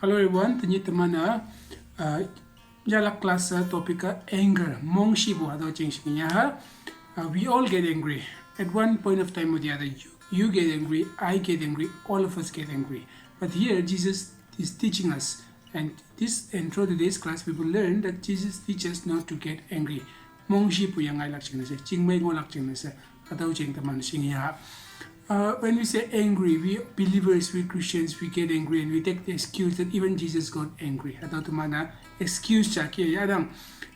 Hello everyone, tani tamana jala class topic anger. Mongshi bu hado chingshing ha. We all get angry at one point of time or the other. You get angry, I get angry, all of us get angry. But here Jesus is teaching us, and through today's class we will learn that Jesus teaches not to get angry. Mongshi bu yang ai lak ching na se, chingmei ngo lak ching na se, hado ching tamana sing ya. When we say angry, we believers, we Christians, we get angry and we take the excuse that even Jesus got angry. Atau mana excuse yadang.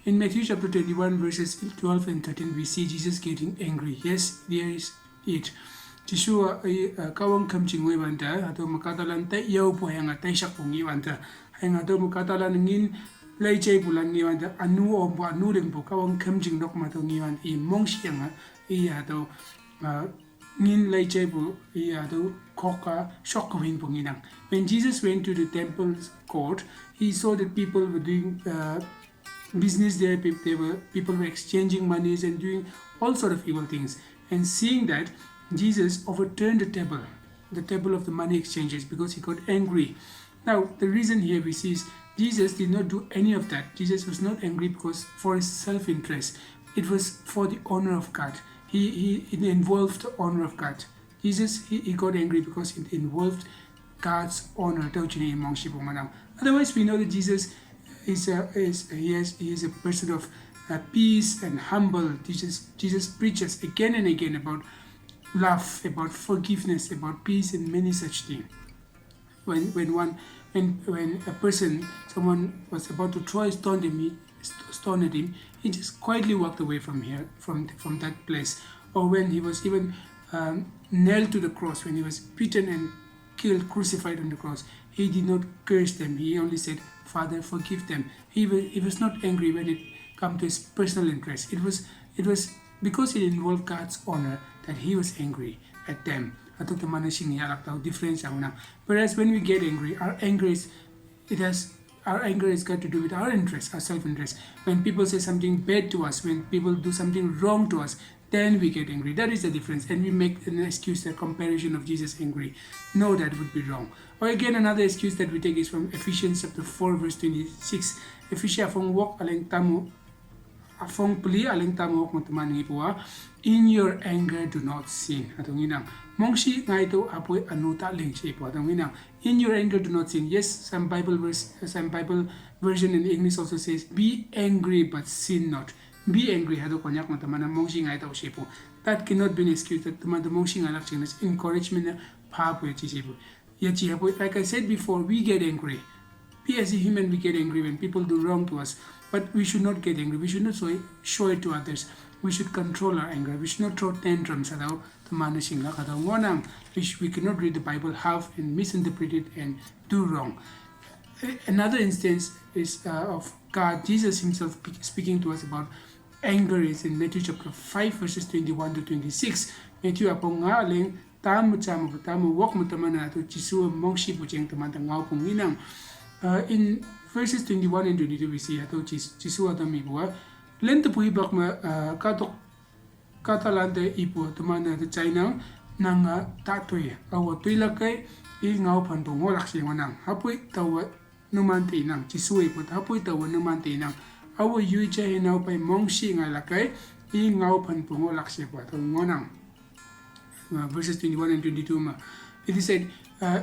In Matthew chapter 21 verses 12 and 13, we see Jesus getting angry. Yes, there is it. Jisua kawang kamching we wanta atau makatalan tay yaw po yang atay siya pong iwanta. Ang atau makatalan ngin lay chay pulang iwanta anu o po anu rin po kawang kamching nok matong iwan imong siyang atau ngin lay chay po atau koka shock win pong inang. When Jesus went to the temple court, he saw that people were doing business there. People were exchanging monies and doing all sort of evil things. And seeing that, Jesus overturned the table of the money exchanges because he got angry. Now, the reason here we see is Jesus did not do any of that. Jesus was not angry because for his self-interest. It was for the honor of God. It involved the honor of God. Jesus, he got angry because it involved God's honor. Otherwise, we know that Jesus is a person of peace and humble. Jesus preaches again and again about love, about forgiveness, about peace, and many such things. When someone was about to throw a stone at him, he just quietly walked away from that place. Or when he was even nailed to the cross, when he was beaten and killed, crucified on the cross, he did not curse them. He only said, "Father, forgive them." He was not angry when it came to his personal interest. It was because it involved God's honor that he was angry at them. Whereas when we get angry, our anger has got to do with our interest, our self-interest. When people say something bad to us, when people do something wrong to us, then we get angry. That is the difference. And we make an excuse, a comparison of Jesus angry. No, that would be wrong. Or again, another excuse that we take is from Ephesians chapter 4 verse 26. Ephesians afong walk aleng tamu afong pli aleng tamu walk mataman ipua. In your anger do not sin. Atong inang mongshi nga ito apoy anuta leng siya po. Atong inang in your anger do not sin. Yes, some Bible version in English also says be angry but sin not. Be angry hado konyak matamana mongshi nga ito siya po. That cannot be an excuse that the mongshi nga lakching is encouragement na papoy siya po. Like I said before, we get angry. We as a human, we get angry when people do wrong to us. But we should not get angry. We should not show it to others. We should control our anger. We should not throw tantrums. We cannot read the Bible half and misinterpret it and do wrong. Another instance is of God, Jesus himself speaking to us about anger is in Matthew chapter 5 verses 21 to 26. Matthew apong nga aling tamu wak mo tamana to Jisua mongshi pucheng tamanta ngaw pong inang. In verses 21 and 22 we see ato Jisua tamibuwa lento po ibak ma katalante ipo tamana to China nang tatoy awa tuilakay ngaw pan po ngolak siya wanang hapoy tawa numante inang Jisua ipo hapoy tawa numante inang awa yui chay hinaw pay mongshi nga lakay ngaw pan po ngolak siya po ato ngonang. Verses 21 and 22 it is said,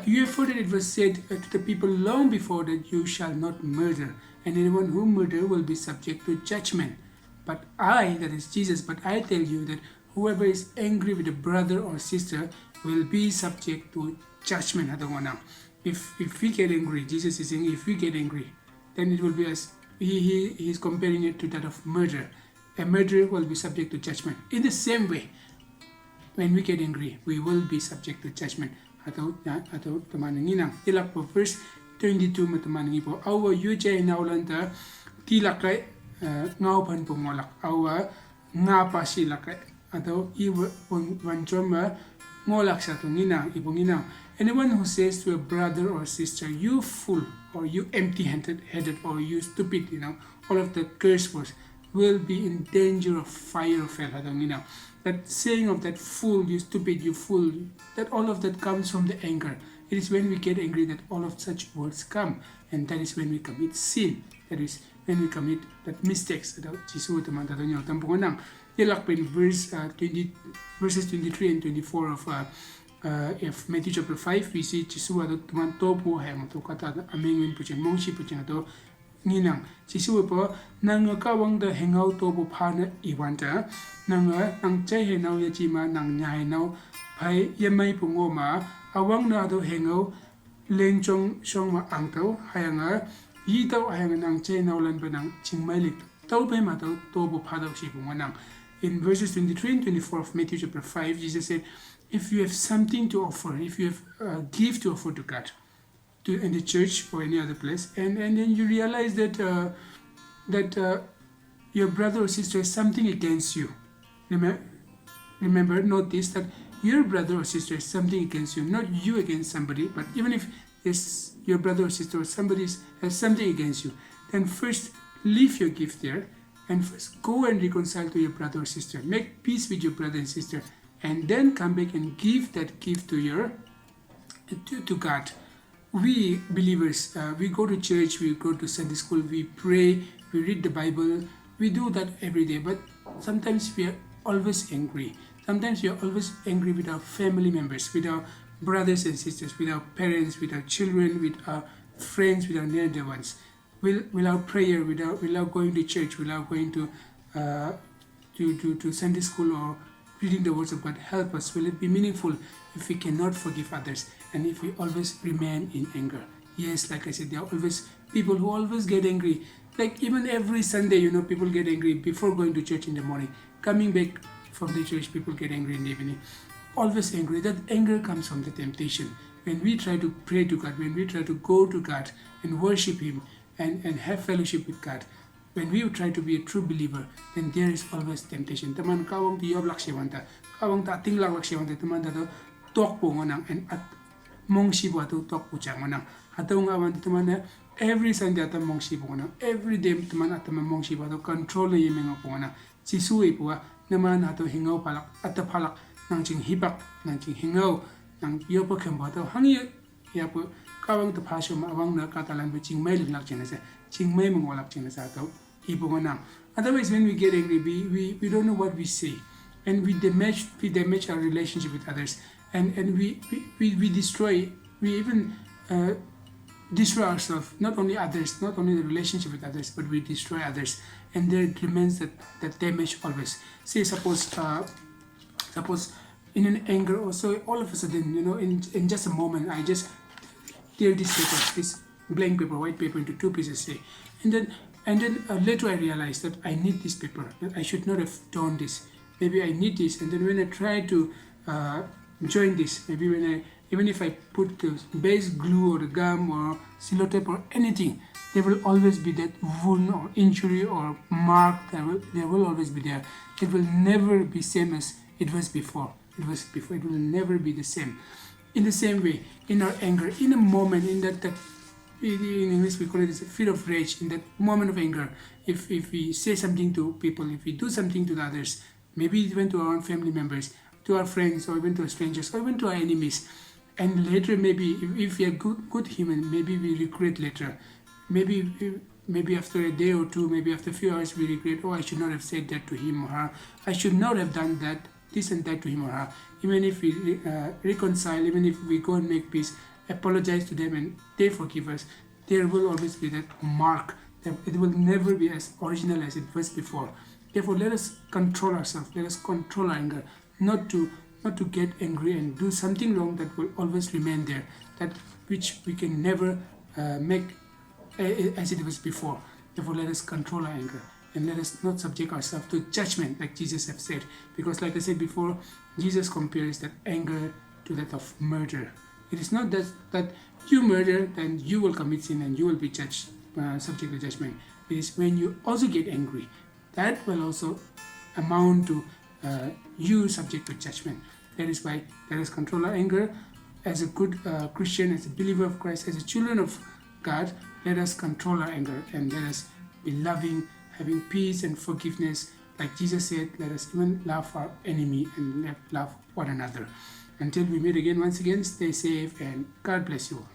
you have heard that it was said to the people long before that you shall not murder, and anyone who murder will be subject to judgment. But I, that is Jesus, but I tell you that whoever is angry with a brother or sister will be subject to judgment. If we get angry, Jesus is saying, if we get angry, then it will be as he is comparing it to that of murder. A murderer will be subject to judgment. In the same way, when we get angry, we will be subject to judgment. Atau tamanang inang. Ilak po verse 22 matamanang ipo. Awa yu jay naulanta tilakay ngaupan pumolak. Awa nga pa silakay. Atau iwa wanchoma ngolak sa itong inang, ipong inang. Anyone who says to a brother or sister, you fool, or you empty-headed, or you stupid, all of the curse words will be in danger of fire of hell. That saying of that fool, you stupid, you fool, that all of that comes from the anger. It is when we get angry that all of such words come, and that is when we commit sin. That is when we commit that mistakes. Jisu teman tato nyo tampungan nang ilak in verses 23 and 24 of Matthew chapter 5. We see Jisu ato teman topo hayang ato kata amingin puchin mongshi puchin ato nginang Jisu po nang kawang da hengau topo pana iwanta nang chay henau yachima nang nyay nau pai yamay pungoma awang na ato hengau leng chong shong ma angtau hayanga yi tau hayanga nang chay nau lan pa nang chingmay lik tau pa ma tau topo padaw si punganang. In verses 23 and 24 of Matthew chapter 5, Jesus said, if you have something to offer, if you have a gift to offer to God, in the church or any other place, and then you realize that your brother or sister has something against you. Remember, notice that your brother or sister has something against you, not you against somebody, but even if your brother or sister or somebody has something against you, then first leave your gift there and first go and reconcile to your brother or sister. Make peace with your brother and sister, and then come back and give that gift to God. We believers, we go to church, we go to Sunday school, we pray, we read the Bible, we do that every day, but sometimes we are always angry. Sometimes we are always angry with our family members, with our brothers and sisters, with our parents, with our children, with our friends, with our near dear ones. Without prayer, without going to church, without going to Sunday school or reading the words of God, help us. Will it be meaningful if we cannot forgive others and if we always remain in anger? Yes, like I said, there are always people who always get angry. Like even every Sunday, people get angry before going to church in the morning. Coming back from the church, people get angry in the evening. Always angry. That anger comes from the temptation. When we try to pray to God, when we try to go to God and worship Him and have fellowship with God, when we try to be a true believer, then there is always temptation. Taman kawang ti yob lakshiwanta, kawang ta ting lak lakshiwanta, taman tato tok po ngonang and at mong shibo ato tok po chang ngonang. Ato nga wan taman every Sunday ato mong shibo ngonang, every day taman ato mong shibo ato control na yemeng po ngonang. Sisuwi po naman ato hingaw palak ato palak nang ching hibak nang ching hingaw nang yopo kembo ato hangi yapo kawang to pasyo maawang na katalan po ching may lak ching nasa ching may mongolak ching nasa ato. Otherwise, when we get angry, we don't know what we say, and we damage our relationship with others, and we destroy, we even destroy ourselves, not only others, not only the relationship with others, but we destroy others, and there remains that damage always. Say suppose in an anger, or so all of a sudden, in just a moment, I just tear this paper, this blank paper, white paper into two pieces, say, and then later I realized that I need this paper, that I should not have done this. Maybe I need this, and then when I try to join this, maybe even if I put the base glue or the gum or sellotape or anything, there will always be that wound or injury or mark. There will always be there. It will never be same as it was before. It will never be the same. In the same way, in our anger, in a moment, in that in English we call it a fit of rage, in that moment of anger, if we say something to people, if we do something to the others, maybe even to our own family members, to our friends, or even to strangers, or even to our enemies, and later maybe if we are good human, maybe we regret later, maybe after a day or two, maybe after a few hours we regret, oh, I should not have said that to him or her, I should not have done that, this and that to him or her. Even if we reconcile, even if we go and make peace, apologize to them and they forgive us, there will always be that mark. It will never be as original as it was before. Therefore, let us control ourselves. Let us control our anger, not to get angry and do something wrong that will always remain there, that which we can never make as it was before. Therefore, let us control our anger and let us not subject ourselves to judgment, like Jesus have said. Because, like I said before, Jesus compares that anger to that of murder. It is not that you murder, then you will commit sin and you will be judged, subject to judgment. It is when you also get angry, that will also amount to you subject to judgment. That is why let us control our anger. As a good Christian, as a believer of Christ, as a children of God, let us control our anger and let us be loving, having peace and forgiveness. Like Jesus said, let us even love our enemy and love one another. Until we meet again, once again, stay safe and God bless you all.